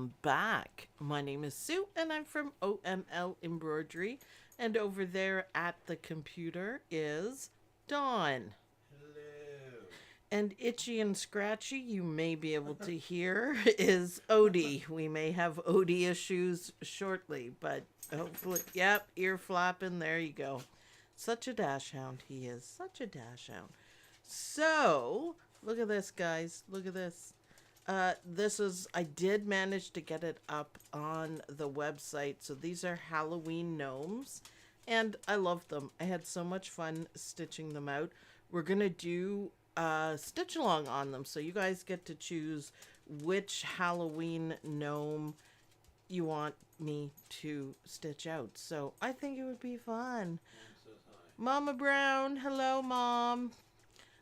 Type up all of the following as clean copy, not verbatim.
welcome back. My name is Sue and I'm from OML Embroidery, and over there at the computer is Dawn. Hello. And itchy and scratchy, you may be able to hear, is Odie. We may have Odie issues shortly, but hopefully, yep, ear flapping, there you go. Such a dash hound he is, such a dash hound. So, look at this, guys, look at this. I did manage to get it up on the website. So these are Halloween gnomes, and I love them. I had so much fun stitching them out. We're going to do stitch along on them. So you guys get to choose which Halloween gnome you want me to stitch out. So I think it would be fun. Mama Brown, hello, Mom.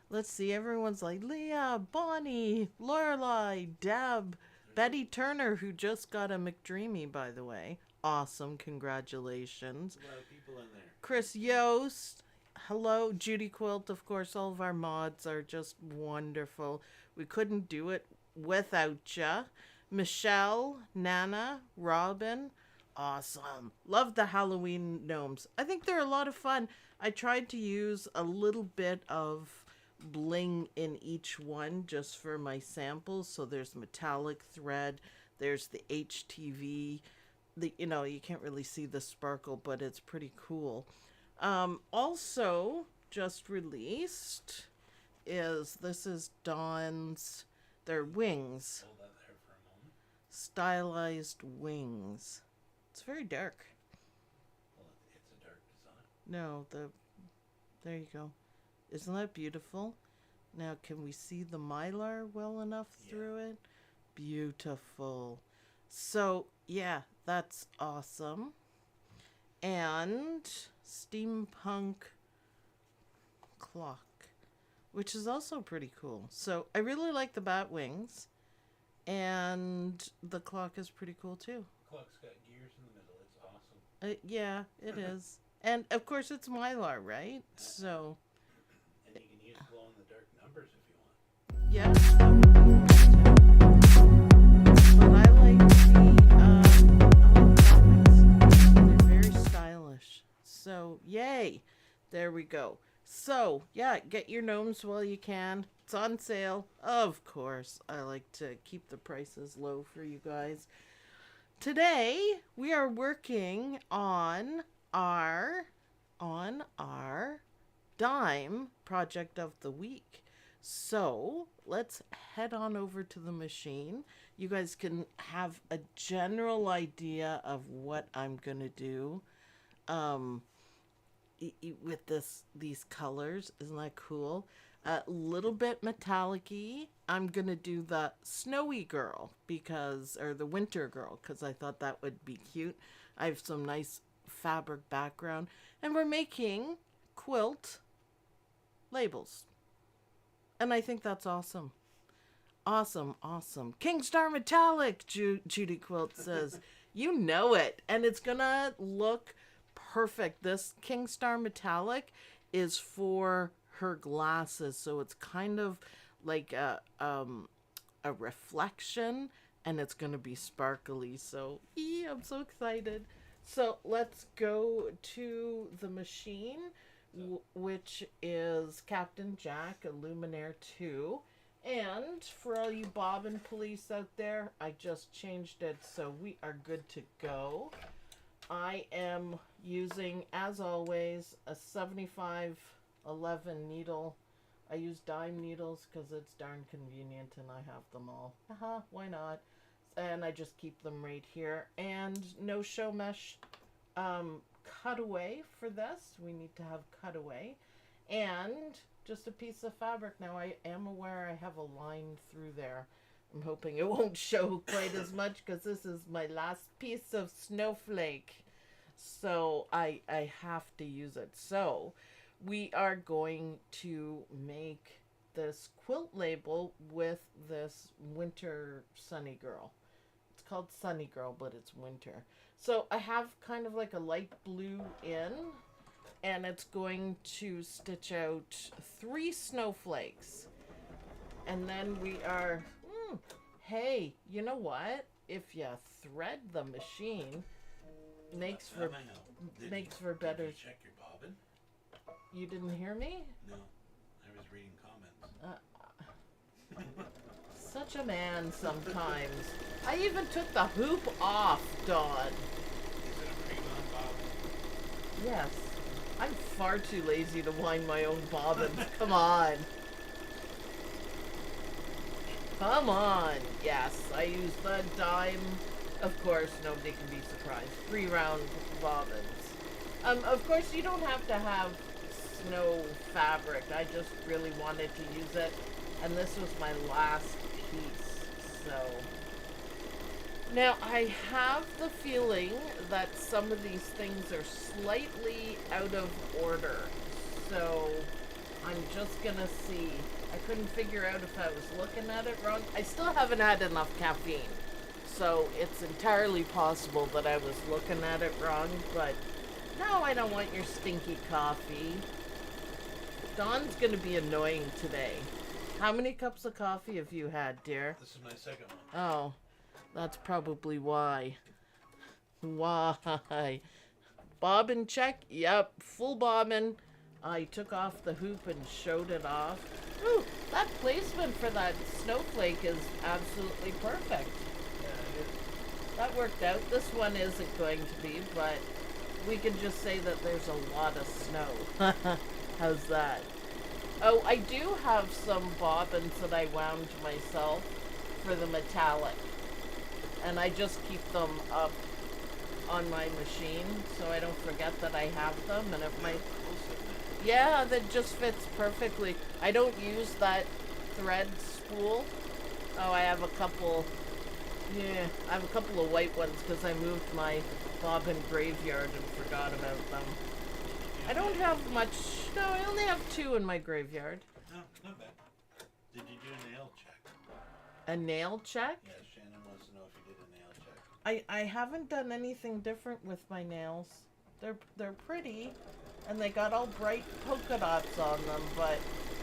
Let's see, everyone's like Leah, Bonnie, Lorelai, Deb, Betty Turner, who just got a McDreamy, by the way. Awesome, congratulations. A lot of people in there. Chris Yost, hello. Judy Quilt, of course, all of our mods are just wonderful. We couldn't do it without ya. Michelle, Nana, Robin, awesome. Love the Halloween gnomes. I think they're a lot of fun. I tried to use a little bit of bling in each one just for my samples. So there's metallic thread, there's the HTV, you can't really see the sparkle, but it's pretty cool. Also just released this is Dawn's, their wings. Hold that there for a moment. Stylized wings. It's very dark. Well, it's a dark design. No, there you go. Isn't that beautiful? Now, can we see the mylar well enough through it? Beautiful. So, yeah, that's awesome. And steampunk clock, which is also pretty cool. So, I really like the bat wings, and the clock is pretty cool too. Clock's got gears in the middle. It's awesome. Yeah, it is. And, of course, it's mylar, right? So... And you can use glow-in-the-dark numbers if you want. yeah. But I like the they're very stylish. So, yay. There we go. So, yeah, get your gnomes while you can. It's on sale. Of course, I like to keep the prices low for you guys. Today, we are working on our dime project of the week. So let's head on over to the machine. You guys can have a general idea of what I'm gonna do with these colors. Isn't that cool? A little bit metallic-y. I'm gonna do the snowy girl or the winter girl, because I thought that would be cute. I have some nice fabric background, and we're making quilt labels, and I think that's awesome. Awesome. King Star Metallic, Judy Quilt says. You know it, and it's gonna look perfect. This King Star Metallic is for her glasses, so it's kind of like a reflection, and it's gonna be sparkly. So I'm so excited. So let's go to the machine, which is Captain Jack, a Luminaire 2. And for all you Bobbin police out there, I just changed it, so we are good to go. I am using, as always, a 7511 needle. I use dime needles because it's darn convenient and I have them all. Why not? And I just keep them right here. And no show mesh cutaway for this. We need to have cutaway. And just a piece of fabric. Now I am aware I have a line through there. I'm hoping it won't show quite as much because this is my last piece of snowflake. So I have to use it. So we are going to make this quilt label with this winter sunny girl. It's called Sunny Girl, but it's winter. So I have kind of like a light blue in, and it's going to stitch out 3 snowflakes. And then we are, hey, you know what? if you thread the machine, makes for Did better. you check your bobbin? You didn't hear me? No, I was reading comments. Such a man sometimes. I even took the hoop off, Dawn. Is it a pre-wound bobbin? Yes. I'm far too lazy to wind my own bobbins. Come on. Come on. Yes, I use the dime. Of course, nobody can be surprised. 3-round bobbins. Of course, you don't have to have snow fabric. I just really wanted to use it. And this was my last piece. So now I have the feeling that some of these things are slightly out of order. So I'm just gonna see. I couldn't figure out if I was looking at it wrong. I still haven't had enough caffeine. So it's entirely possible that I was looking at it wrong, but no, I don't want your stinky coffee. Dawn's gonna be annoying today. How many cups of coffee have you had, dear? This is my second one. Oh, that's probably why. Why? Bobbin check? Yep, full bobbin. I took off the hoop and showed it off. Ooh, that placement for that snowflake is absolutely perfect. Yeah, it is. That worked out. This one isn't going to be, but we can just say that there's a lot of snow. How's that? Oh, I do have some bobbins that I wound myself for the metallic. And I just keep them up on my machine so I don't forget that I have them. And if my... Yeah, that just fits perfectly. I don't use that thread spool. Oh, I have a couple... Yeah, I have a couple of white ones because I moved my bobbin graveyard and forgot about them. I don't have much. No, I only have 2 in my graveyard. No, not bad. Did you do a nail check? A nail check? Yeah, Shannon wants to know if you did a nail check. I haven't done anything different with my nails. They're pretty, and they got all bright polka dots on them. But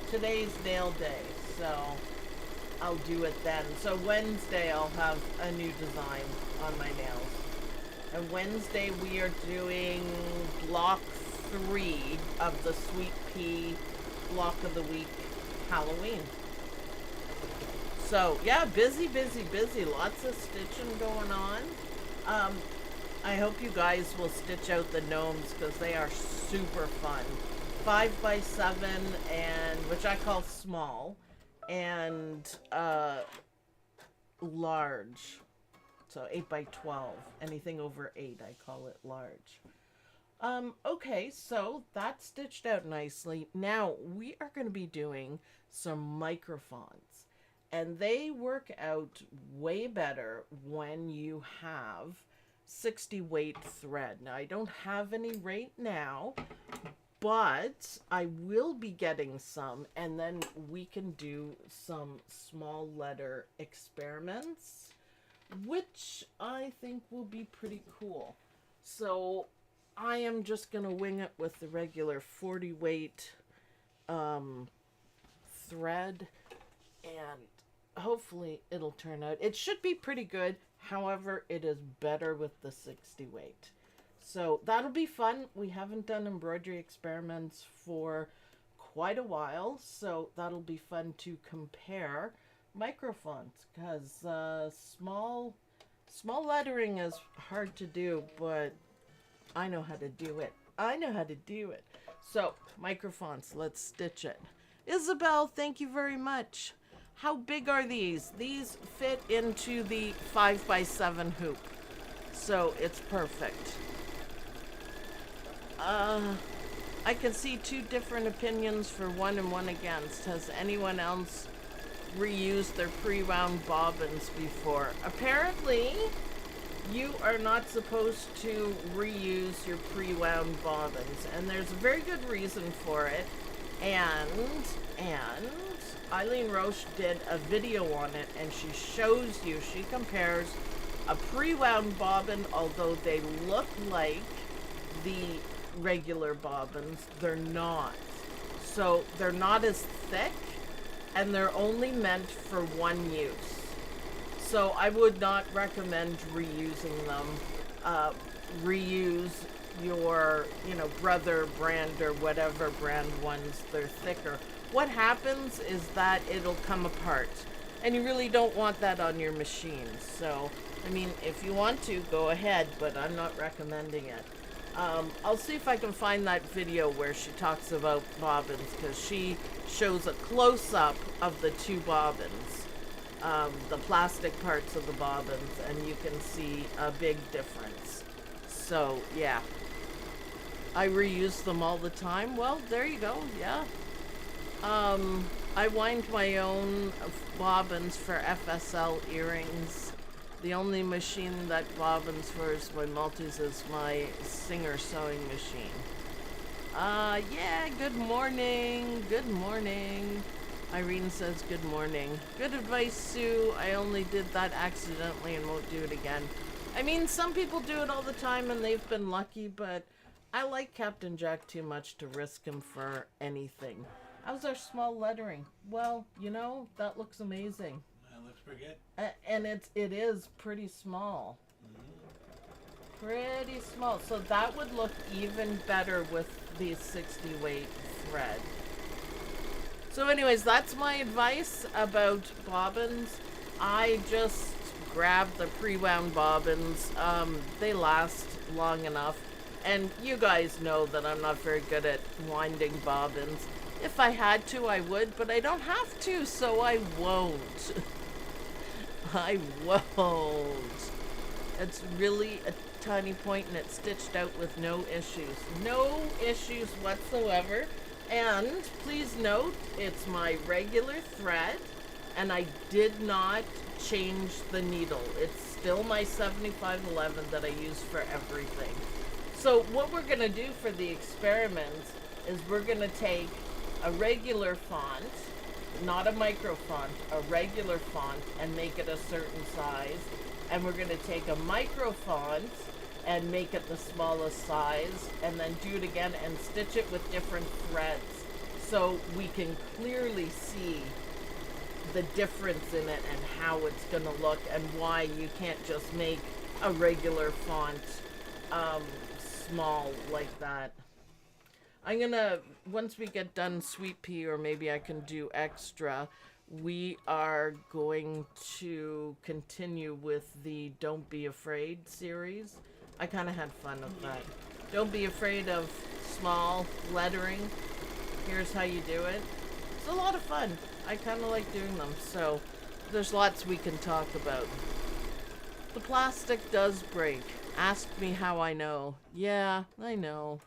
today's nail day, so I'll do it then. So Wednesday I'll have a new design on my nails. And Wednesday we are doing block 3 of the Sweet Pea Block of the Week Halloween. So yeah, busy. Lots of stitching going on. I hope you guys will stitch out the gnomes because they are super fun. 5x7 and which I call small, and large. So 8x12. Anything over 8, I call it large. Okay, so that's stitched out nicely. Now we are going to be doing some microphones, and they work out way better when you have 60 weight thread. Now I don't have any right now, but I will be getting some, and then we can do some small letter experiments, which I think will be pretty cool. So I am just going to wing it with the regular 40 weight thread, and hopefully it'll turn out. It should be pretty good. However, it is better with the 60 weight. So that'll be fun. We haven't done embroidery experiments for quite a while, so that'll be fun to compare microphones, because small lettering is hard to do, but I know how to do it. So, microphones, let's stitch it. Isabel, thank you very much. How big are these? These fit into the 5x7 hoop. So, it's perfect. I can see 2 different opinions for one and one against. Has anyone else reused their pre-wound bobbins before? Apparently, you are not supposed to reuse your pre-wound bobbins, and there's a very good reason for it. And Eileen Roche did a video on it, and she shows you, she compares a pre-wound bobbin, although they look like the regular bobbins, they're not. So they're not as thick, and they're only meant for one use. So I would not recommend reusing them. Reuse your, Brother brand or whatever brand ones. They're thicker. What happens is that it'll come apart. And you really don't want that on your machine. So, I mean, if you want to, go ahead, but I'm not recommending it. I'll see if I can find that video where she talks about bobbins, because she shows a close-up of the two bobbins, the plastic parts of the bobbins, and you can see a big difference. So, yeah. I reuse them all the time. Well, there you go, yeah. I wind my own bobbins for FSL earrings. The only machine that bobbins for my multis is my Singer sewing machine. Yeah, good morning. Good morning. Irene says good morning. Good advice, Sue. I only did that accidentally and won't do it again. I mean, some people do it all the time and they've been lucky, but I like Captain Jack too much to risk him for anything. How's our small lettering? Well, that looks amazing. That looks pretty good. And it is pretty small. Pretty small. So that would look even better with the 60 weight thread. So anyways, that's my advice about bobbins. I just grabbed the pre-wound bobbins. They last long enough. And you guys know that I'm not very good at winding bobbins. If I had to, I would, but I don't have to, so I won't. I won't. It's really a tiny point and it's stitched out with no issues. No issues whatsoever. And please note, it's my regular thread and I did not change the needle. It's still my 7511 that I use for everything. So what we're going to do for the experiments is we're going to take a regular font, not a micro font, a regular font, and make it a certain size. And we're going to take a micro font and make it the smallest size, and then do it again and stitch it with different threads so we can clearly see the difference in it and how it's going to look and why you can't just make a regular font small like that. I'm gonna, once we get done Sweet Pea, or maybe I can do extra, we are going to continue with the Don't Be Afraid series. I kind of had fun with that. Don't be afraid of small lettering. Here's how you do it. It's a lot of fun. I kind of like doing them, so there's lots we can talk about. The plastic does break. Ask me how I know. Yeah, I know.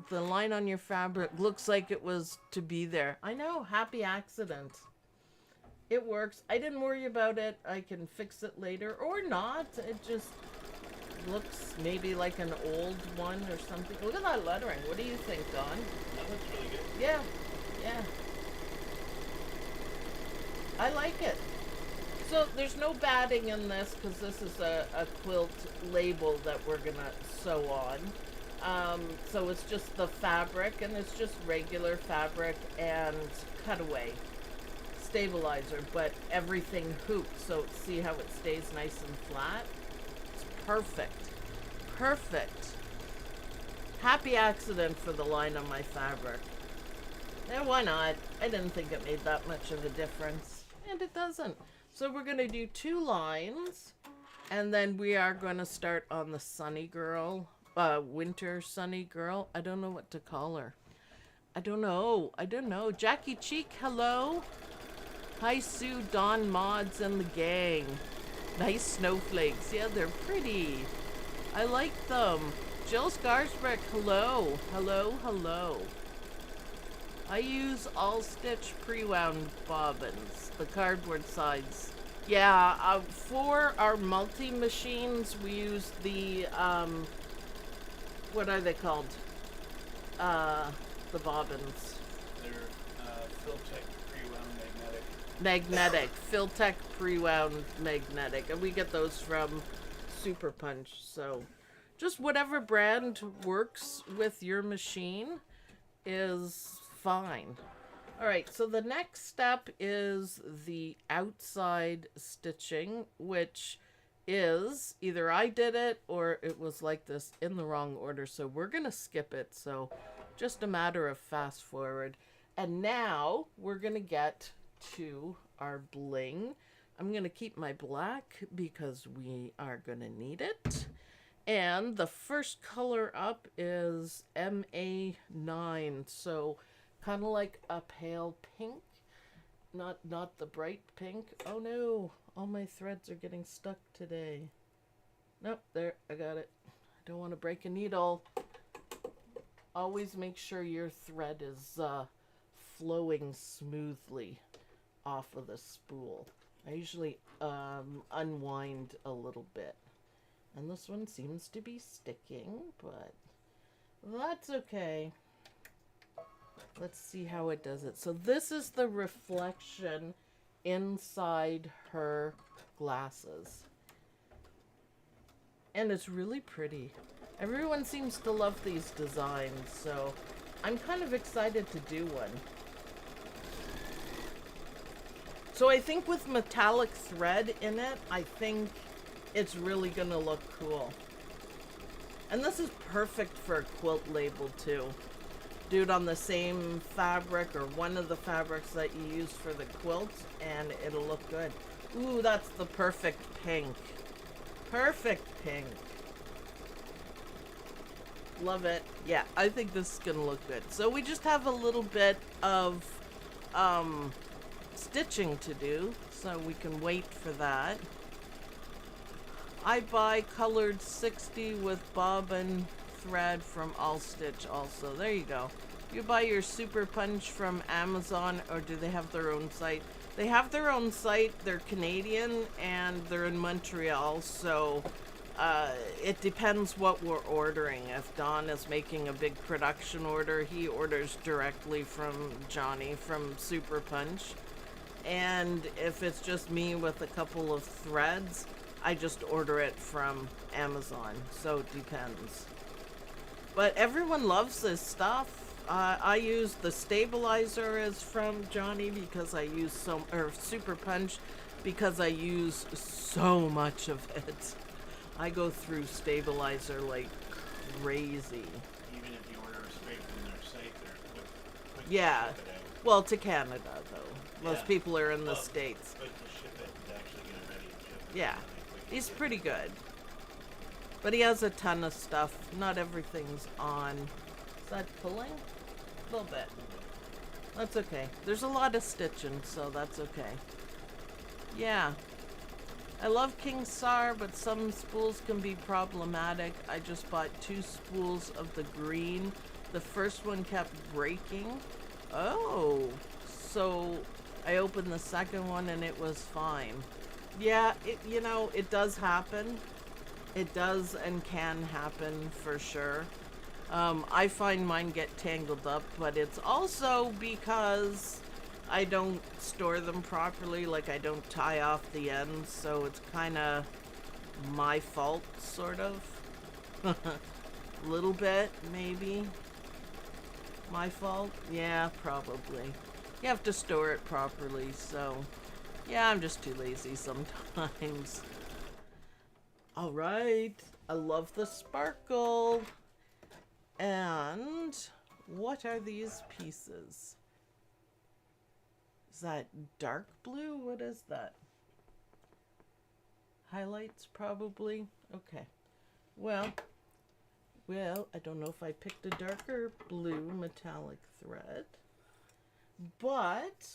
The line on your fabric looks like it was to be there. I know, happy accident. It works. I didn't worry about it. I can fix it later or not. It just looks maybe like an old one or something. Look at that lettering. What do you think, Don? That looks really good. Yeah, yeah. I like it. So there's no batting in this because this is a quilt label that we're gonna sew on. So it's just the fabric, and it's just regular fabric and cutaway stabilizer, but everything hooped, so see how it stays nice and flat? It's perfect. Perfect. Happy accident for the line on my fabric. Yeah, why not? I didn't think it made that much of a difference, and it doesn't. So we're going to do 2 lines, and then we are going to start on the Sunny Girl. Winter Sunny Girl. I don't know what to call her. I don't know. Jackie Cheek, hello. Hi, Sue, Don, Mods, and the gang. Nice snowflakes. Yeah, they're pretty. I like them. Jill Scarsbrick, hello. Hello. I use all stitch pre-wound bobbins, the cardboard sides. Yeah, for our multi-machines, we use the, what are they called? The bobbins. They're Filtech pre-wound magnetic. Magnetic. Filtech pre-wound magnetic. And we get those from Super Punch. So just whatever brand works with your machine is fine. All right, so the next step is the outside stitching, which is either I did it or it was like this in the wrong order. So we're going to skip it. So just a matter of fast forward. And now we're going to get to our bling. I'm going to keep my black because we are going to need it. And the first color up is MA9. So kind of like a pale pink, not the bright pink. Oh no, all my threads are getting stuck today. Nope, there, I got it. I don't want to break a needle. Always make sure your thread is flowing smoothly off of the spool. I usually unwind a little bit. And this one seems to be sticking, but that's okay. Let's see how it does it. So this is the reflection inside her glasses. And it's really pretty. Everyone seems to love these designs, so I'm kind of excited to do one. So I think with metallic thread in it, I think it's really gonna look cool. And this is perfect for a quilt label too. Do it on the same fabric or one of the fabrics that you use for the quilt and it'll look good. Ooh, that's the perfect pink. Perfect pink. Love it. Yeah, I think this is gonna look good. So we just have a little bit of stitching to do, so we can wait for that. I buy colored 60 with bobbin thread from All Stitch also. There you go. You buy your super punch from Amazon, or do they have their own site? They have their own site. They're Canadian and they're in Montreal, so it depends what we're ordering. If Don is making a big production order, he orders directly from Johnny from Super Punch. And if it's just me with a couple of threads, I just order it from Amazon. So it depends. But everyone loves this stuff. I use the stabilizer is from Johnny because I use Super Punch because I use so much of it. I go through stabilizer like crazy. Even if you order straight from their site, they're quick Yeah. to ship it out. Well, to Canada though. Most Yeah. people are in the States. Quick to ship it and actually get it ready and ship it. Yeah. He's pretty good. But he has a ton of stuff. Not everything's on. Is that pulling? A little bit. That's okay. There's a lot of stitching, so that's okay. Yeah. I love King Sar, but some spools can be problematic. I just bought 2 spools of the green. The first one kept breaking. Oh. So I opened the second one and it was fine. Yeah, it does happen. It does and can happen for sure. I find mine get tangled up, but it's also because I don't store them properly, like I don't tie off the ends, so it's kind of my fault, sort of. A little bit, maybe. My fault? Yeah, probably. You have to store it properly, so yeah, I'm just too lazy sometimes. All right, I love the sparkle. And what are these pieces? Is that dark blue? What is that? Highlights, probably. Okay. Well, I don't know if I picked a darker blue metallic thread, but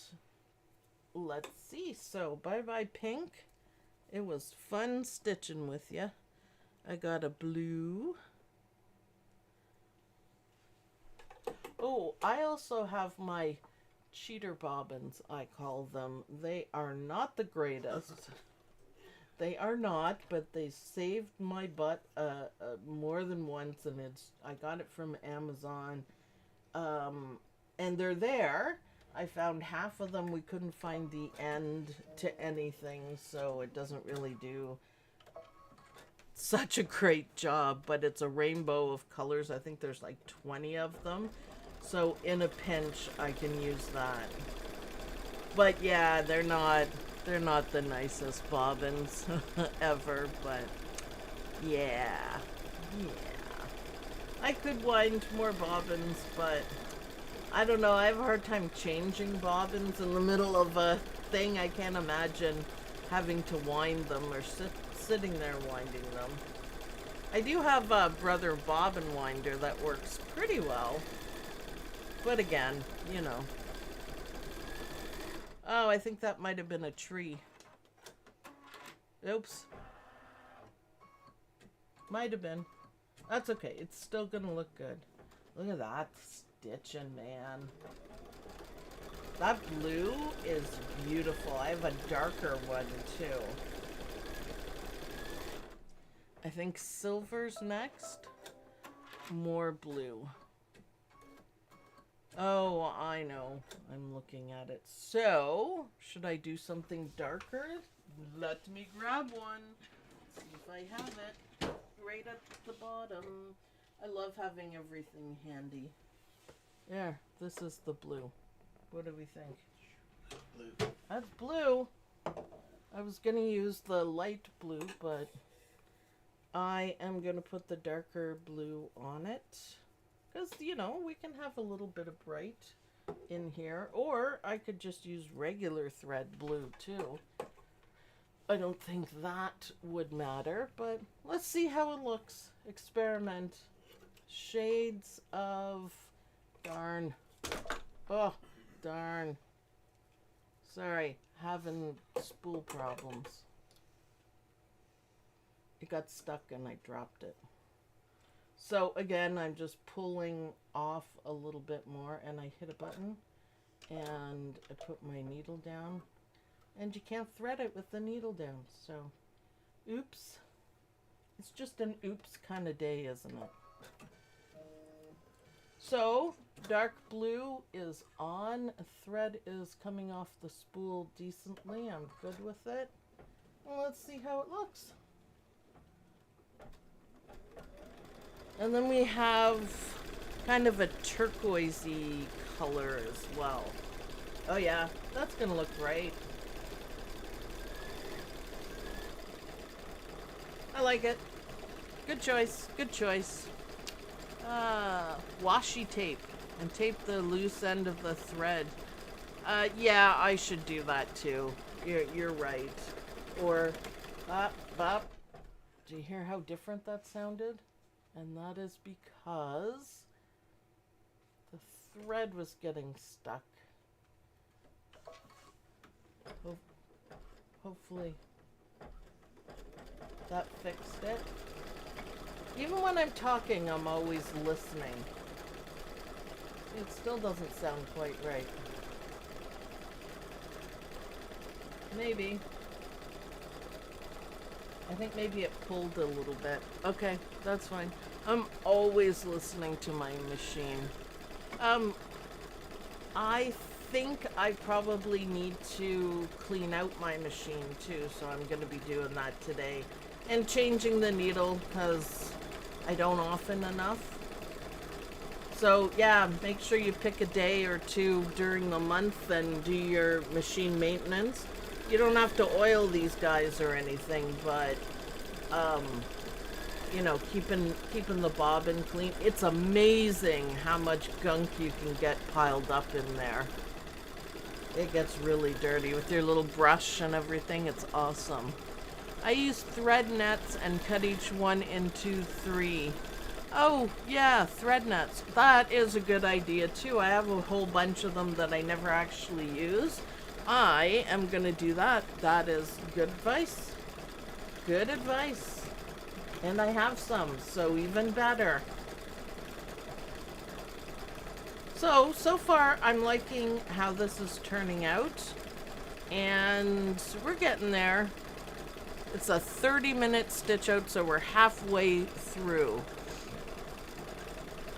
let's see. So, bye-bye pink. It was fun stitching with you. I got a blue. Oh, I also have my cheater bobbins, I call them. They are not the greatest. They are not, but they saved my butt more than once, and I got it from Amazon. And they're there. I found half of them. We couldn't find the end to anything, so it doesn't really do such a great job, but it's a rainbow of colors. I think there's like 20 of them. So in a pinch, I can use that. But yeah, they're not the nicest bobbins ever, but yeah. I could wind more bobbins, but I don't know, I have a hard time changing bobbins in the middle of a thing. I can't imagine having to wind them or sitting there winding them. I do have a Brother Bobbin winder that works pretty well. But again, you know. Oh, I think that might have been a tree. Oops. Might have been. That's okay. It's still gonna look good. Look at that stitching, man. That blue is beautiful. I have a darker one too. I think silver's next. More blue. Oh, I know. I'm looking at it. So, should I do something darker? Let me grab one. See if I have it. Right at the bottom. I love having everything handy. There, this is the blue. What do we think? Blue. That's blue. I was going to use the light blue, but I am going to put the darker blue on it. Because, you know, we can have a little bit of bright in here. Or I could just use regular thread blue, too. I don't think that would matter, but let's see how it looks. Experiment. Shades of... Darn. Oh, darn. Sorry, having spool problems. It got stuck and I dropped it. So again, I'm just pulling off a little bit more and I hit a button and I put my needle down. And you can't thread it with the needle down, so oops. It's just an oops kind of day, isn't it? So, dark blue is on. Thread is coming off the spool decently. I'm good with it. Well, let's see how it looks. And then we have kind of a turquoisey color as well. Oh yeah, that's gonna look great. I like it. Good choice. Good choice. Washi tape and tape the loose end of the thread. Yeah, I should do that too. You're right. Or, bop. Do you hear how different that sounded? And that is because the thread was getting stuck. Hopefully that fixed it. Even when I'm talking, I'm always listening. It still doesn't sound quite right. Maybe. I think maybe it pulled a little bit. Okay, that's fine. I'm always listening to my machine. I think I probably need to clean out my machine too, so I'm going to be doing that today. And changing the needle, because I don't often enough. So yeah, make sure you pick a day or two during the month and do your machine maintenance. You don't have to oil these guys or anything, but you know, keeping the bobbin clean. It's amazing how much gunk you can get piled up in there. It gets really dirty with your little brush and everything. It's awesome. I use thread nets and cut each one into 3. Oh, yeah, thread nets. That is a good idea, too. I have a whole bunch of them that I never actually use. I am going to do that. That is good advice. Good advice. And I have some, so even better. So far, I'm liking how this is turning out. And we're getting there. It's a 30-minute stitch out, so we're halfway through.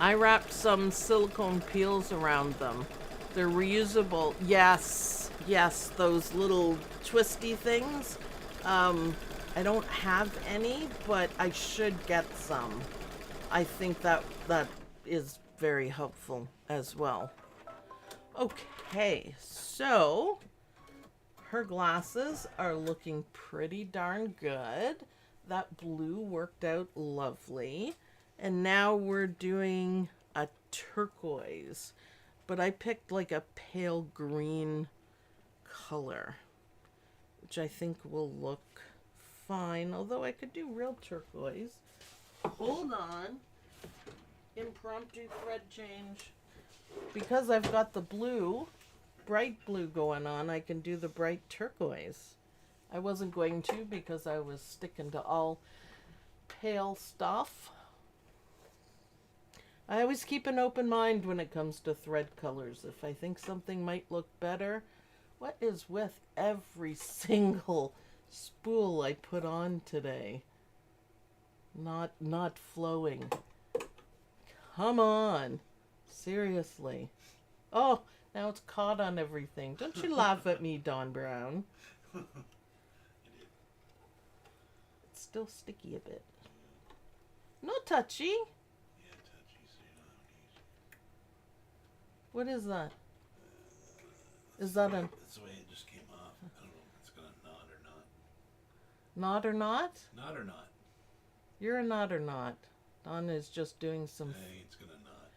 I wrapped some silicone peels around them. They're reusable. Yes, those little twisty things. I don't have any, but I should get some. I think that is very helpful. as well. Okay, so her glasses are looking pretty darn good. That blue worked out lovely. And now we're doing a turquoise. But I picked like a pale green color, which I think will look fine. Although I could do real turquoise. Hold on. Impromptu thread change. Because I've got the blue, bright blue going on, I can do the bright turquoise. I wasn't going to because I was sticking to all pale stuff. I always keep an open mind when it comes to thread colors. If I think something might look better, what is with every single spool I put on today? Not flowing. Come on. Seriously. Oh, now it's caught on everything. Don't you laugh at me, Don Brown. It's still sticky a bit. No touchy. Yeah, touchy, so you don't have an easy. What is that? Is that a That's the way it just came off. I don't know if it's gonna knot or not. knot or not? Knot or not? You're a knot or not. Don is just doing some... Hey, it's gonna knot.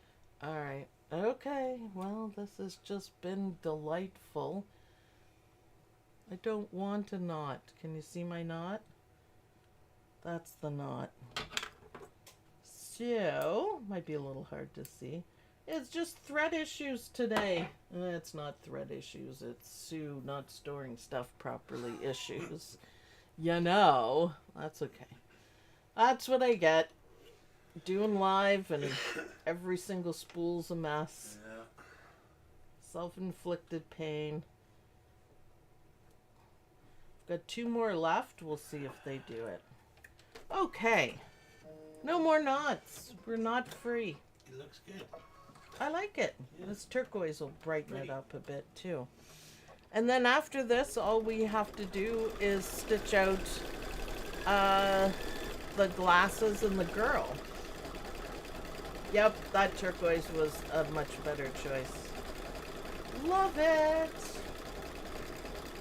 Alright. Okay. Well, this has just been delightful. I don't want a knot. Can you see my knot? That's the knot. So, might be a little hard to see. It's just thread issues today. It's not thread issues. It's Sue not storing stuff properly issues. You know. That's okay. That's what I get. Doing live and every single spool's a mess. Yeah. Self-inflicted pain. Got 2 more left. We'll see if they do it. Okay. No more knots. We're knot free. It looks good. I like it. Yeah. This turquoise will brighten it up a bit too. And then after this, all we have to do is stitch out the glasses and the girl. Yep, that turquoise was a much better choice. Love it!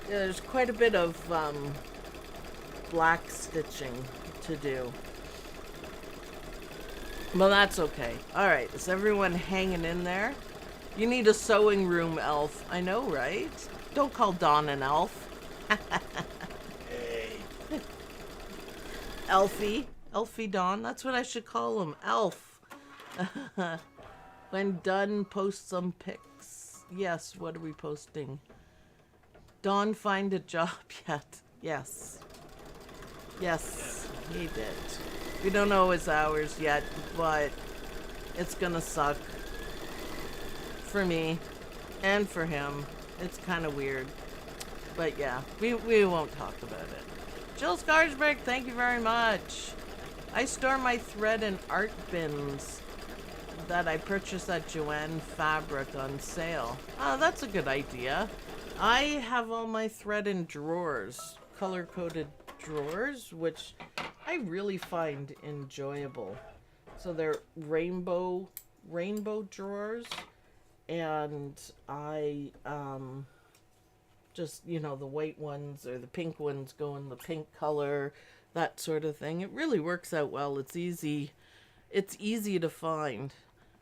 Yeah, there's quite a bit of black stitching to do. Well, that's okay. Alright, is everyone hanging in there? You need a sewing room, elf. I know, right? Don't call Dawn an elf. Hey. Elfie. Elfie Dawn. That's what I should call him. Elf. When done, post some pics. Yes, what are we posting? Dawn find a job yet? Yes. Yes, he did. We don't know his hours yet, but it's gonna suck. For me. And for him. It's kind of weird. But yeah, we won't talk about it. Jill Scarsberg, thank you very much. I store my thread in art bins that I purchased at Joanne Fabric on sale. Oh, that's a good idea. I have all my thread in drawers, color-coded drawers, which I really find enjoyable. So they're rainbow drawers, and I just, you know, the white ones or the pink ones go in the pink color, that sort of thing. It really works out well. It's easy to find.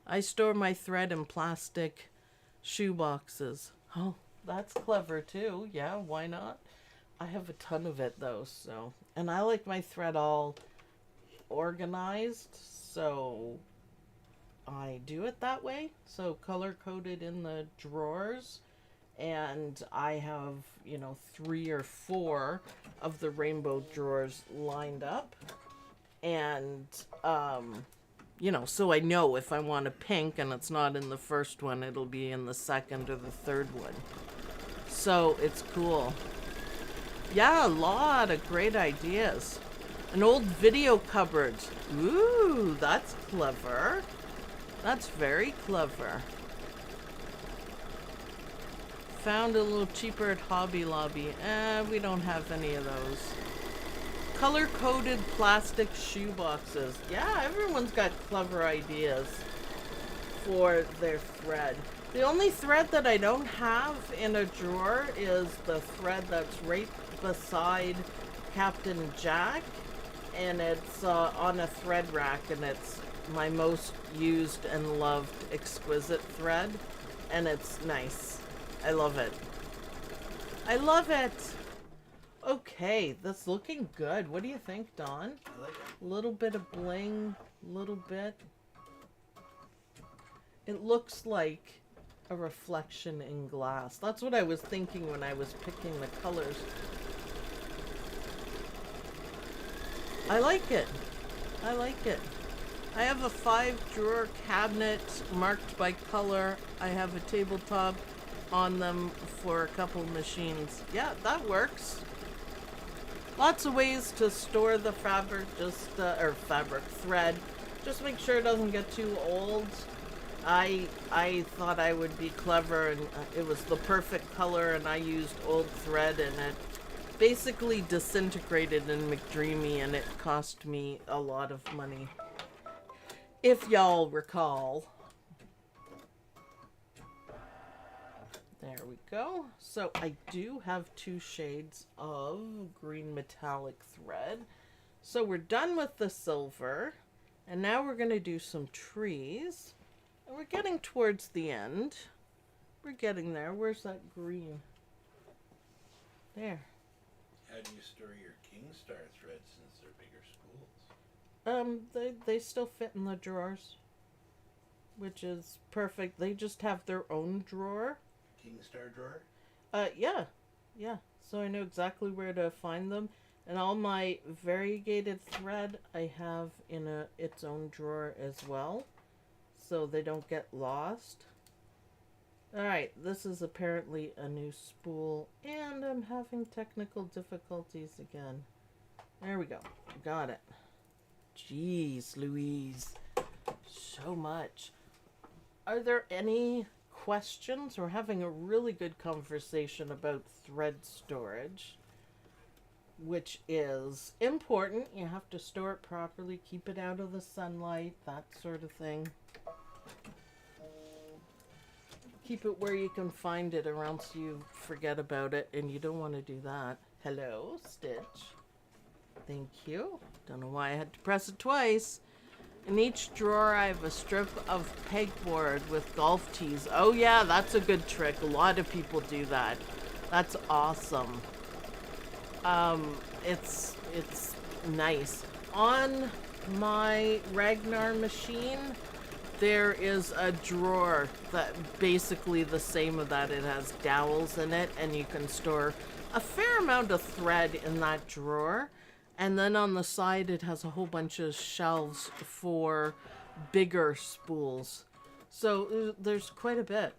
I store my thread in plastic shoe boxes. Oh, that's clever too. Yeah, why not? I have a ton of it though, so. And I like my thread all organized, so I do it that way. So color-coded in the drawers. And I have, you know, 3 or 4 of the rainbow drawers lined up. And, you know, so I know if I want a pink and it's not in the first one, it'll be in the second or the third one. So it's cool. Yeah, a lot of great ideas. An old video cupboard. Ooh, that's clever. That's very clever. Found a little cheaper at Hobby Lobby. We don't have any of those. Color-coded plastic shoe boxes. Yeah, everyone's got clever ideas. for their thread. The only thread that I don't have in a drawer is the thread that's right beside Captain Jack, and it's on a thread rack, and it's my most used and loved exquisite thread, and it's nice. I love it. I love it. Okay, that's looking good. What do you think, Don? I like it. A little bit of bling, little bit. It looks like a reflection in glass. That's what I was thinking when I was picking the colors. I like it. I like it. I have a 5-drawer cabinet marked by color. I have a tabletop on them for a couple machines. Yeah, that works. Lots of ways to store the fabric, or fabric thread. Just make sure it doesn't get too old. I thought I would be clever, and it was the perfect color, and I used old thread, and it basically disintegrated in McDreamy, and it cost me a lot of money. If y'all recall. There we go. So I do have 2 shades of green metallic thread. So we're done with the silver, and now we're going to do some trees. And we're getting towards the end. We're getting there. Where's that green? There. How do you store your Kingstar threads since they're bigger spools? They still fit in the drawers, which is perfect. They just have their own drawer. Kingstar drawer? Yeah. So I know exactly where to find them. And all my variegated thread I have in its own drawer as well, so they don't get lost. Alright, this is apparently a new spool, and I'm having technical difficulties again. There we go. Got it. Jeez Louise. So much. Are there any questions? We're having a really good conversation about thread storage, which is important. You have to store it properly, keep it out of the sunlight, that sort of thing. Keep it where you can find it, or else you forget about it, and you don't want to do that. Hello, Stitch. Thank you. Don't know why I had to press it twice. In each drawer, I have a strip of pegboard with golf tees. Oh yeah, that's a good trick. A lot of people do that. That's awesome. It's nice. On my Ragnar machine, there is a drawer that basically the same of that. It has dowels in it, and you can store a fair amount of thread in that drawer. And then on the side, it has a whole bunch of shelves for bigger spools. So there's quite a bit,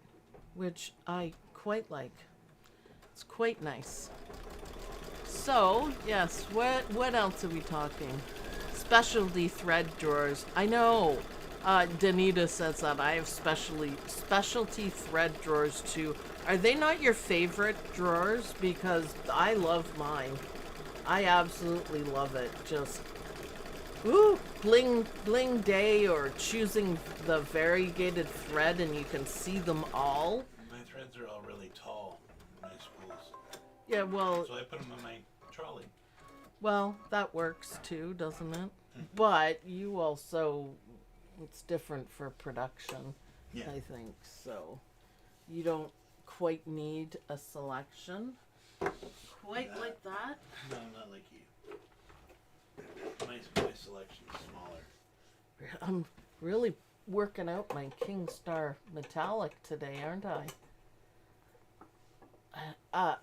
which I quite like. It's quite nice. So, yes, what else are we talking? Specialty thread drawers. I know. Danita says that I have specialty thread drawers too. Are they not your favorite drawers? Because I love mine. I absolutely love it. Just, ooh, bling day, or choosing the variegated thread and you can see them all. My threads are all really tall, my spools. Yeah, well, So I put them in my trolley. well, that works too, doesn't it? But you also, it's different for production, Yeah. I think. So you don't quite need a selection quite like that. No, not like you. My selection's smaller. I'm really working out my Kingstar metallic today, aren't I?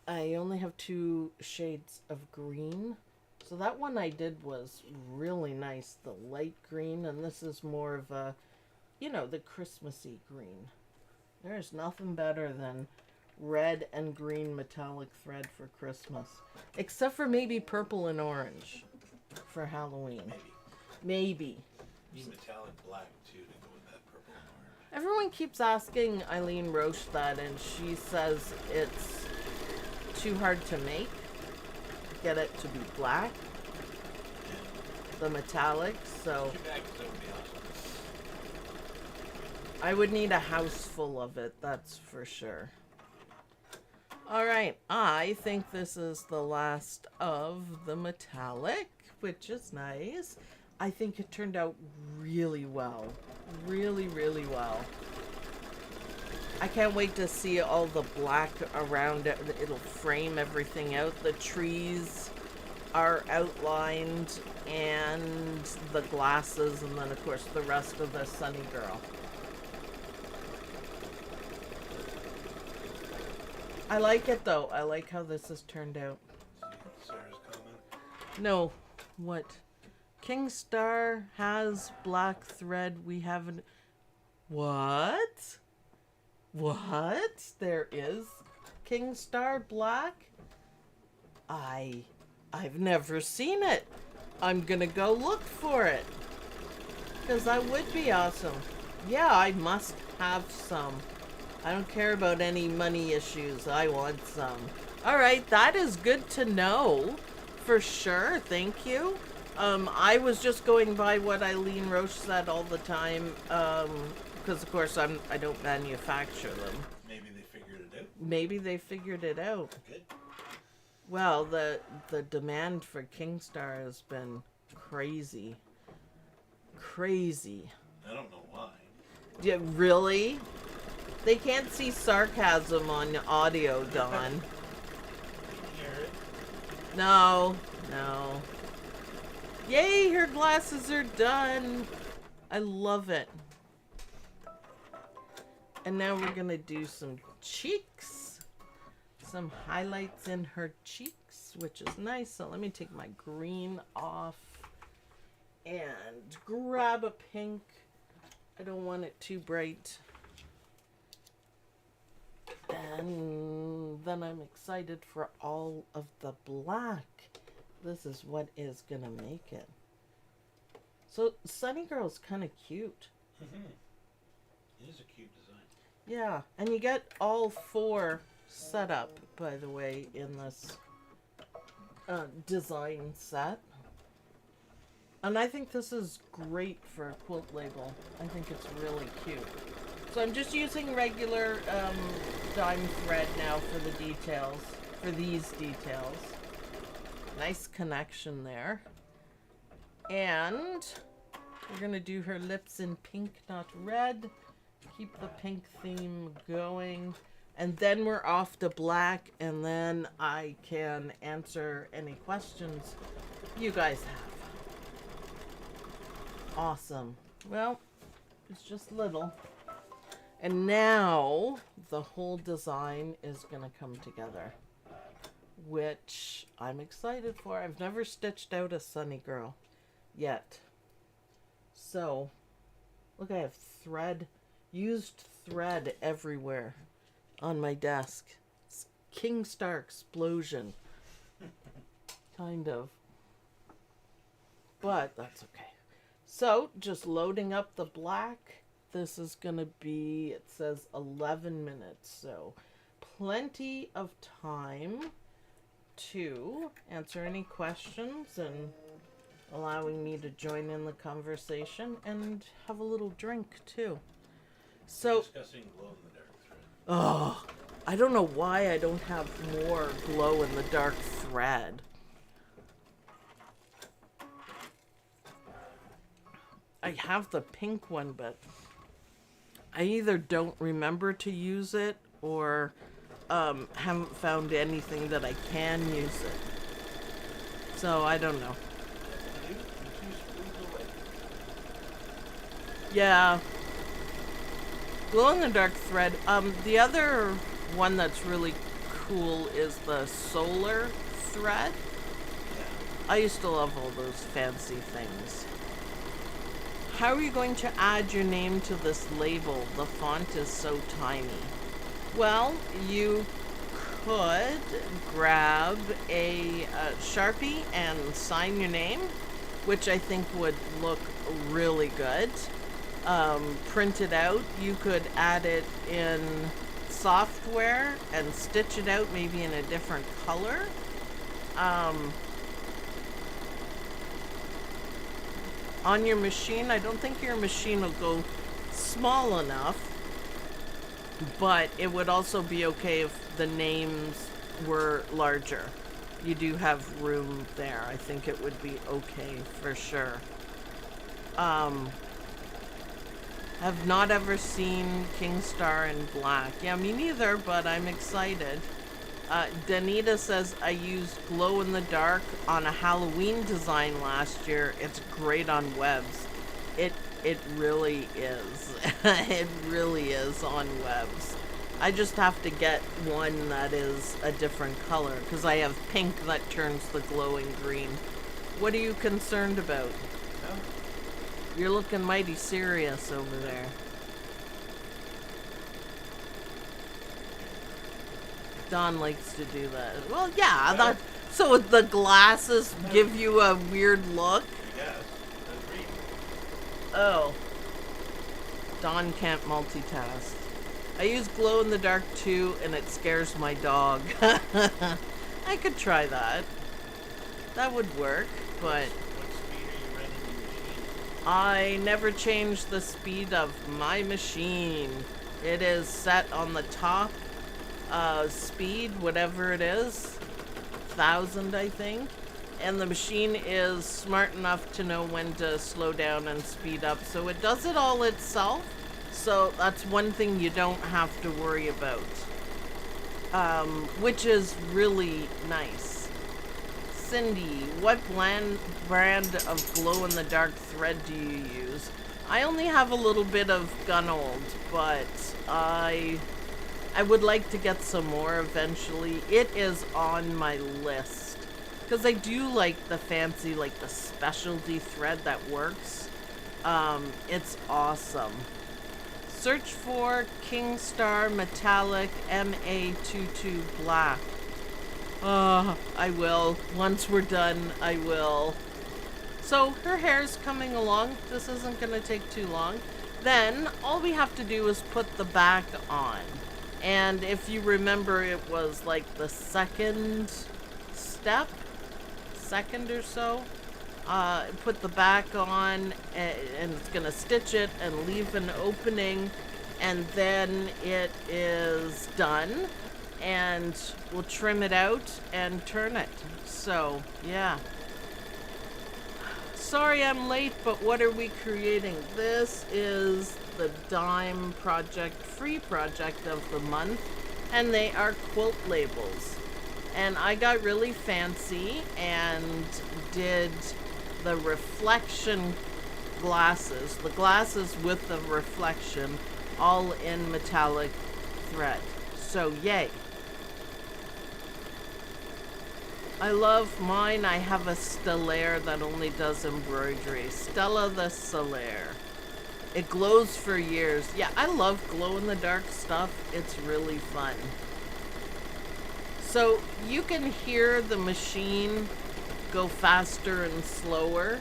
I only have 2 shades of green. So that one I did was really nice, the light green, and this is more of a, the Christmassy green. There's nothing better than red and green metallic thread for Christmas. Except for maybe purple and orange for Halloween. Maybe. Need metallic black too to go with that purple and orange. Everyone keeps asking Eileen Roche that, and she says it's too hard to make. Get it to be black. The metallic, so Too bad, 'cause that would be I would need a house full of it, that's for sure. All right, I think this is the last of the metallic, which is nice. I think it turned out really well. Really, really well. I can't wait to see all the black around it. It'll frame everything out. The trees are outlined and the glasses, and then of course the rest of the Sunny Girl. I like it though. I like how this has turned out. Sarah's comment. No, what? King Star has black thread. We haven't. What? What? There is King Star black? I've never seen it. I'm gonna go look for it. Because that would be awesome. Yeah, I must have some. I don't care about any money issues. I want some. Alright, that is good to know. For sure, thank you. I was just going by what Eileen Roche said all the time. Because of course I don't manufacture them. Maybe they figured it out. Maybe they figured it out. Good. Well, the demand for Kingstar has been crazy. Crazy. I don't know why. Yeah, really? They can't see sarcasm on audio, Don. Can you hear it? No, no. Yay, her glasses are done. I love it. And now we're gonna do some cheeks. Some highlights in her cheeks, which is nice. So let me take my green off and grab a pink. I don't want it too bright. And then I'm excited for all of the black. This is what is gonna make it. So Sunny Girl's kind of cute. It is a cute design. Yeah, and you get all four set up, by the way, in this design set. And I think this is great for a quilt label. I think it's really cute. So I'm just using regular dime thread now for the details, for these details. Nice connection there. And we're gonna do her lips in pink, not red. Keep the pink theme going. And then we're off to black, and then I can answer any questions you guys have. Awesome. Well, it's just little. And now the whole design is gonna come together, which I'm excited for. I've never stitched out a Sunny Girl yet. So, look, I have thread, used thread everywhere on my desk. It's King Star explosion. Kind of. But that's okay. So, just loading up the black. This is going to be, it says 11 minutes. So, plenty of time to answer any questions and allowing me to join in the conversation and have a little drink too. So, discussing glow-in-the-dark thread. oh, I don't know why I don't have more glow-in-the-dark thread. I have the pink one, but I either don't remember to use it or haven't found anything that I can use it. So I don't know. Yeah. Glow-in-the-dark thread. The other one that's really cool is the solar thread. I used to love all those fancy things. How are you going to add your name to this label? The font is so tiny. Well, you could grab a Sharpie and sign your name, which I think would look really good. Print it out. You could add it in software and stitch it out maybe in a different color. On your machine, I don't think your machine will go small enough, but it would also be okay if the names were larger. You do have room there. I think it would be okay for sure. Have not ever seen Kingstar in black. Yeah, me neither, but I'm excited. Danita says, I used glow in the dark on a Halloween design last year. It's great on webs. It really is. It really is on webs. I just have to get one that is a different color because I have pink that turns the glowing green. What are you concerned about? No. You're looking mighty serious over there. Don likes to do that. Well, yeah, that, so the glasses give you a weird look? Yes. Agreed. Oh. Don can't multitask. I use glow in the dark too, and it scares my dog. I could try that. That would work, but What speed are you running the machine? I never change the speed of my machine. It is set on the top speed, whatever it is, 1,000 I think, and the machine is smart enough to know when to slow down and speed up, so it does it all itself. So that's one thing you don't have to worry about, which is really nice. Cindy, what brand of glow-in-the-dark thread do you use? I only have a little bit of Gunold, but I would like to get some more eventually. It is on my list because I do like the fancy, like the specialty thread that works. It's awesome. Search for Kingstar Metallic MA22 Black. I will. Once we're done, I will. So her hair's coming along. This isn't going to take too long. Then all we have to do is put the back on. And if you remember, it was like the second step, second or so. Put the back on, and it's gonna stitch it and leave an opening, and then it is done, and we'll trim it out and turn it. So yeah, sorry I'm late, but what are we creating? This is the dime project, free project of the month, and they are quilt labels. And I got really fancy and did the reflection glasses, the glasses with the reflection, all in metallic thread. So yay. I love mine. I have a Stellaire that only does embroidery. Stella the Stellaire. It glows for years. Yeah, I love glow-in-the-dark stuff. It's really fun. So you can hear the machine go faster and slower.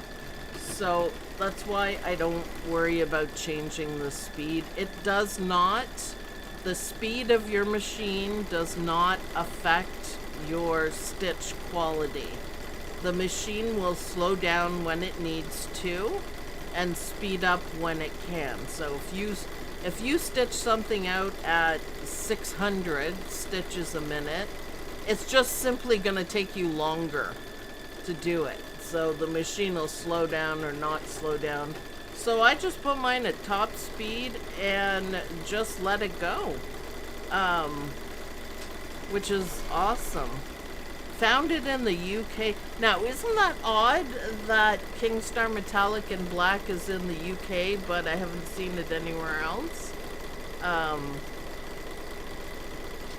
So that's why I don't worry about changing the speed. It does not, the speed of your machine does not affect your stitch quality. The machine will slow down when it needs to and speed up when it can. So if you stitch something out at 600 stitches a minute, it's just simply going to take you longer to do it. So the machine will slow down or not slow down. So I just put mine at top speed and just let it go, which is awesome. Found it in the UK. Now, isn't that odd that Kingstar Metallic and Black is in the UK, but I haven't seen it anywhere else?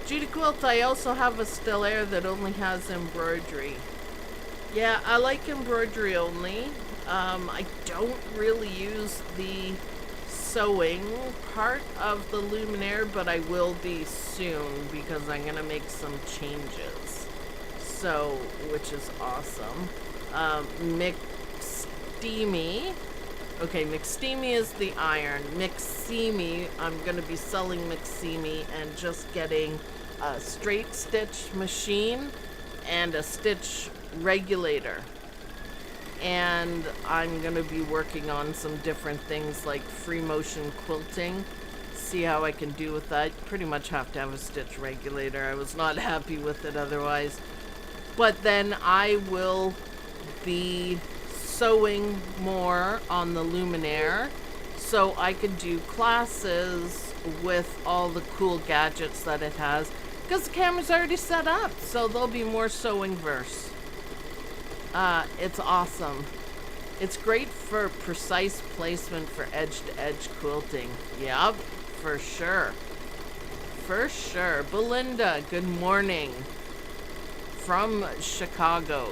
Judy Quilt, I also have a Stellaire that only has embroidery. Yeah, I like embroidery only. I don't really use the sewing part of the Luminaire, but I will be soon because I'm going to make some changes. So, which is awesome. McDreamy. Okay, McDreamy is the iron. McDreamy, I'm going to be selling McDreamy and just getting a straight stitch machine and a stitch regulator. and I'm going to be working on some different things like free motion quilting. See how I can do with that. Pretty much have to have a stitch regulator. I was not happy with it otherwise. But then I will be sewing more on the Luminaire so I could do classes with all the cool gadgets that it has, because the camera's already set up, so there'll be more sewing verse. It's awesome. It's great for precise placement for edge-to-edge quilting. Yep, for sure. For sure. Belinda, good morning. From Chicago.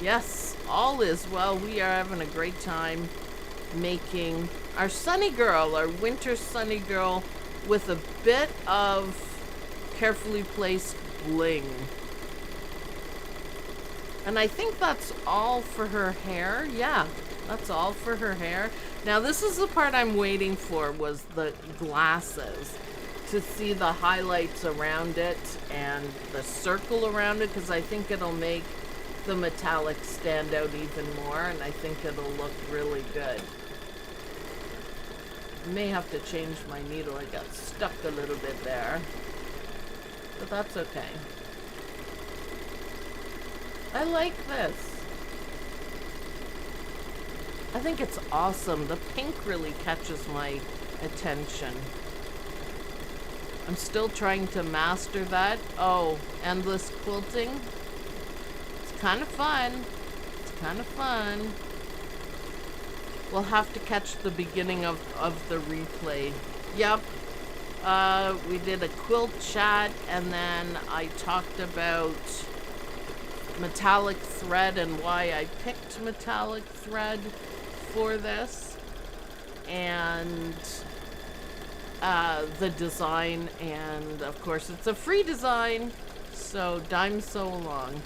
Yes, all is well. We are having a great time making our sunny girl, our winter sunny girl, with a bit of carefully placed bling. And I think that's all for her hair. Yeah, that's all for her hair. Now this is the part I'm waiting for, was the glasses, to see the highlights around it and the circle around it, because I think it'll make the metallic stand out even more, and I think it'll look really good. May have to change my needle. I got stuck a little bit there, but that's okay. I like this. I think it's awesome. The pink really catches my attention. I'm still trying to master that. Oh, endless quilting. It's kind of fun. It's kind of fun. We'll have to catch the beginning of the replay. Yep. We did a quilt chat, and then I talked about metallic thread and why I picked metallic thread for this, and the design, and of course it's a free design, so dimesewalong.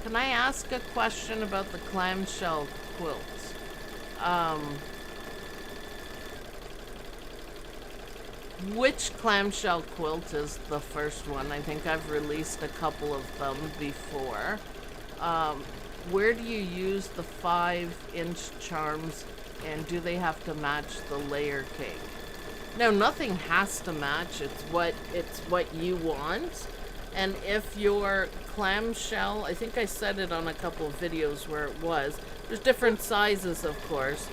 Can I ask a question about the clamshell quilt? Which clamshell quilt is the first one? I think I've released a couple of them before. Where do you use the 5-inch charms, and do they have to match the layer cake? No, nothing has to match. It's what you want. And if your clamshell, I think I said it on a couple of videos where it was, there's different sizes, of course,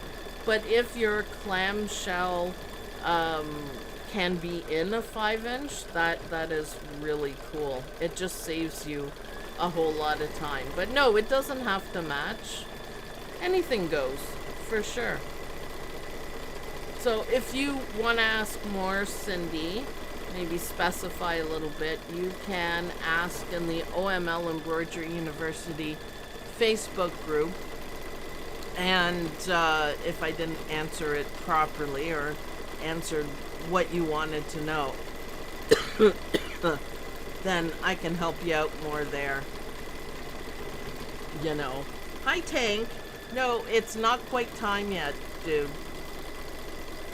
but if your clamshell can be in a 5-inch, that is really cool. It just saves you a whole lot of time. But no, it doesn't have to match. Anything goes, for sure. So if you want to ask more, Cindy, maybe specify a little bit, you can ask in the OML Embroidery University Facebook group. And if I didn't answer it properly or answered what you wanted to know, then I can help you out more there. You know. Hi, Tank. No, it's not quite time yet, dude.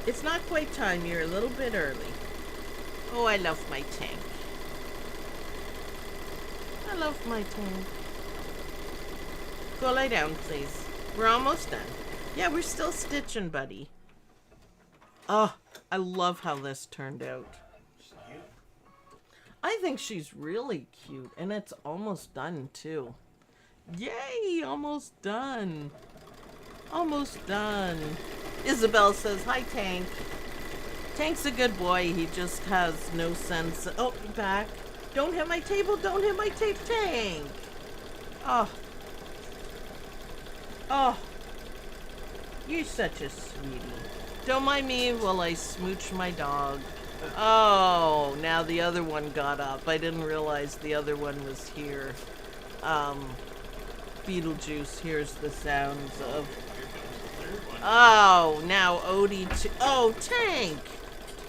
It's not quite time. You're a little bit early. Oh, I love my tank. I love my tank. Go lie down, please. We're almost done. Yeah, we're still stitching, buddy. Oh, I love how this turned out. I think she's really cute, and it's almost done, too. Yay, almost done. Almost done. Isabel says, hi, Tank. Tank's a good boy. He just has no sense. Oh, back. Don't hit my table. Don't hit my tape, Tank. Oh. Oh. You're such a sweetie. Don't mind me while I smooch my dog. Oh, now the other one got up. I didn't realize the other one was here. Beetlejuice hears the sounds of... Oh, now Odie... Oh, Tank!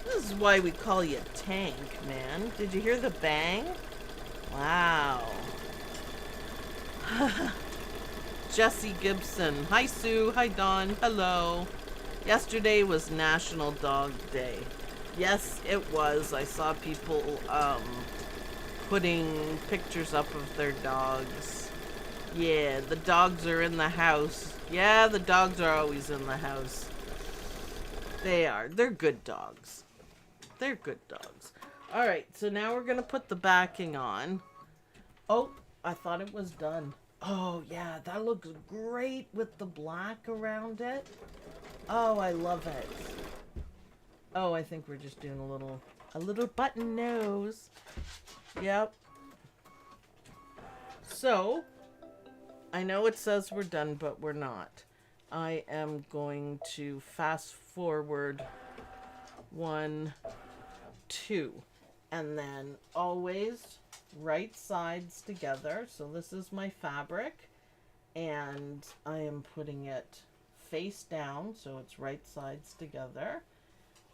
This is why we call you Tank, man. Did you hear the bang? Wow. Jessie Gibson. Hi, Sue. Hi, Dawn. Hello. Yesterday was National Dog Day. Yes, it was. I saw people putting pictures up of their dogs. Yeah, the dogs are in the house Yeah, the dogs are always in the house. They are. They're good dogs. They're good dogs. All right, so now we're going to put the backing on. Oh, I thought it was done. Oh, yeah, that looks great with the black around it. Oh, I love it. Oh, I think we're just doing a little button nose. Yep. So, I know it says we're done, but we're not. I am going to fast forward 1, 2, and then always right sides together. So this is my fabric, and I am putting it face down, so it's right sides together.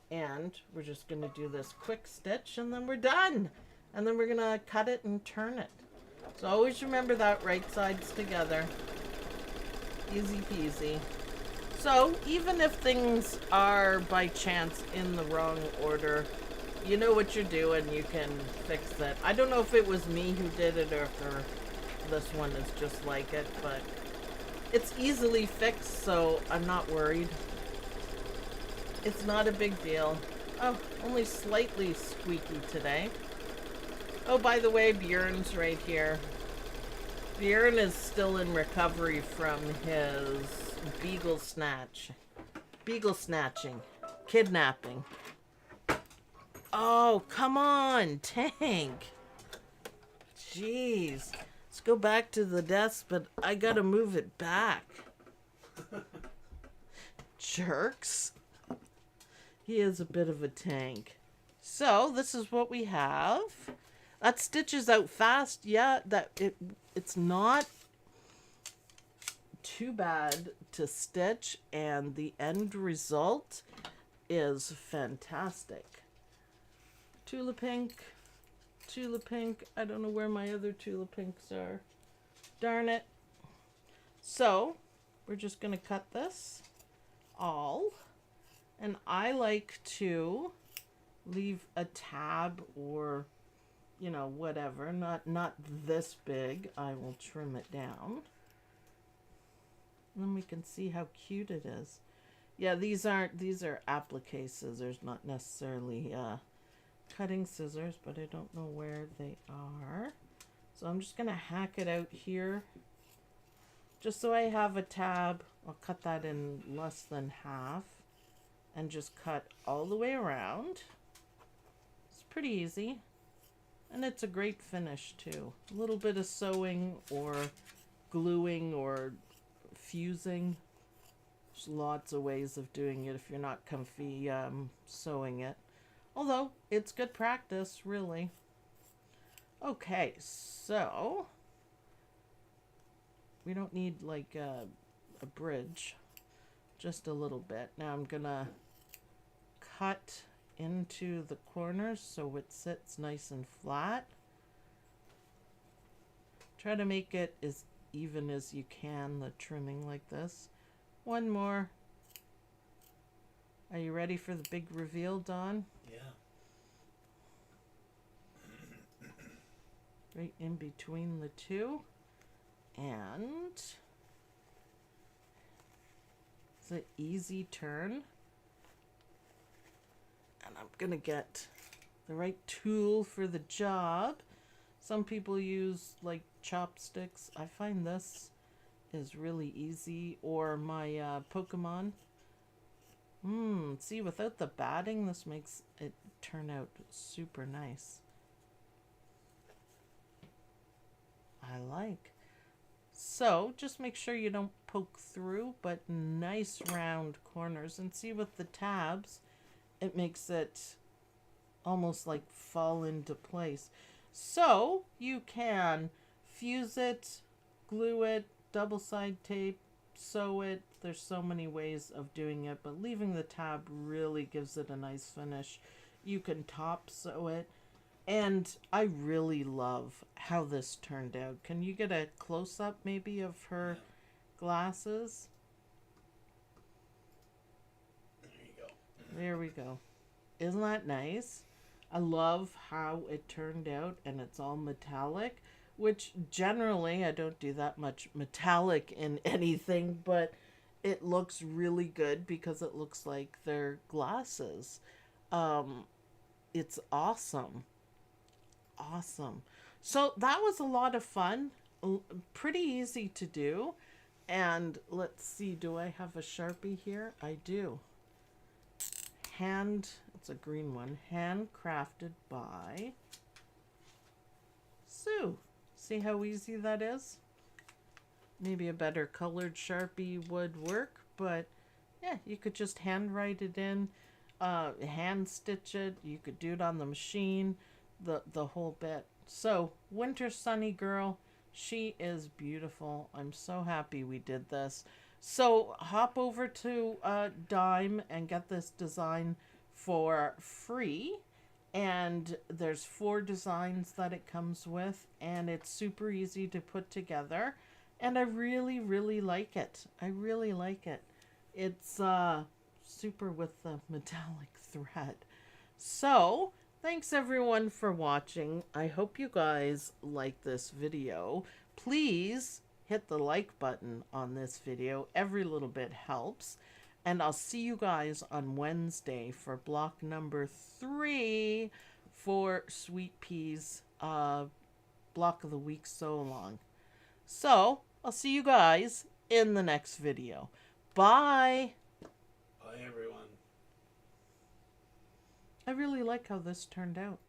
And we're just going to do this quick stitch, and then we're done. And then we're going to cut it and turn it. So always remember that right sides together. Easy peasy. So even if things are by chance in the wrong order, you know what you're doing. You can fix it. I don't know if it was me who did it or if this one is just like it, but it's easily fixed, so I'm not worried. It's not a big deal. Oh, only slightly squeaky today. Oh, by the way, Bjorn's right here. Bjorn is still in recovery from his beagle snatching, kidnapping. Oh, come on, Tank. Jeez. Let's go back to the desk, but I gotta move it back. Jerks. He is a bit of a tank. So, this is what we have. That stitches out fast. Yeah, it's not too bad to stitch, and the end result is fantastic. Tula pink. I don't know where my other Tula pinks are. Darn it. So, we're just going to cut this all. And I like to leave a tab or, you know, whatever. Not this big. I will trim it down. And then we can see how cute it is. Yeah, these are applique scissors, not necessarily cutting scissors, but I don't know where they are. So I'm just going to hack it out here. Just so I have a tab. I'll cut that in less than half. And just cut all the way around. It's pretty easy. And it's a great finish too. A little bit of sewing or gluing or fusing. There's lots of ways of doing it if you're not comfy sewing it. Although, it's good practice, really. Okay, so we don't need like a bridge. Just a little bit. Now I'm gonna cut into the corners so it sits nice and flat. Try to make it as even as you can, the trimming like this. One more. Are you ready for the big reveal, Dawn? Yeah. Right in between the two. And it's an easy turn. And I'm going to get the right tool for the job. Some people use like chopsticks. I find this is really easy. Or my Pokemon. See, without the batting, this makes it turn out super nice. I like. So, just make sure you don't poke through, but nice round corners. And see, with the tabs, it makes it almost like fall into place. So, you can fuse it, glue it, double side tape, sew it. There's so many ways of doing it, but leaving the tab really gives it a nice finish. You can top sew it. And I really love how this turned out. Can you get a close-up maybe of her glasses? There you go. There we go. Isn't that nice? I love how it turned out, and it's all metallic, which generally I don't do that much metallic in anything, but it looks really good because it looks like they're glasses. It's awesome. Awesome. So that was a lot of fun. Pretty easy to do. And let's see, do I have a Sharpie here? I do. It's a green one, handcrafted by Sue. See how easy that is? Maybe a better colored Sharpie would work, but yeah, you could just handwrite it in, hand stitch it. You could do it on the machine, the whole bit. So, Winter Sunny Girl, she is beautiful. I'm so happy we did this. So, hop over to Dime and get this design for free. And there's 4 designs that it comes with, and it's super easy to put together. And I really, really like it. I really like it. It's super with the metallic thread. So, thanks everyone for watching. I hope you guys like this video. Please hit the like button on this video. Every little bit helps. And I'll see you guys on Wednesday for block number 3 for Sweet Peas block of the week so long. So, I'll see you guys in the next video. Bye! Bye, everyone. I really like how this turned out.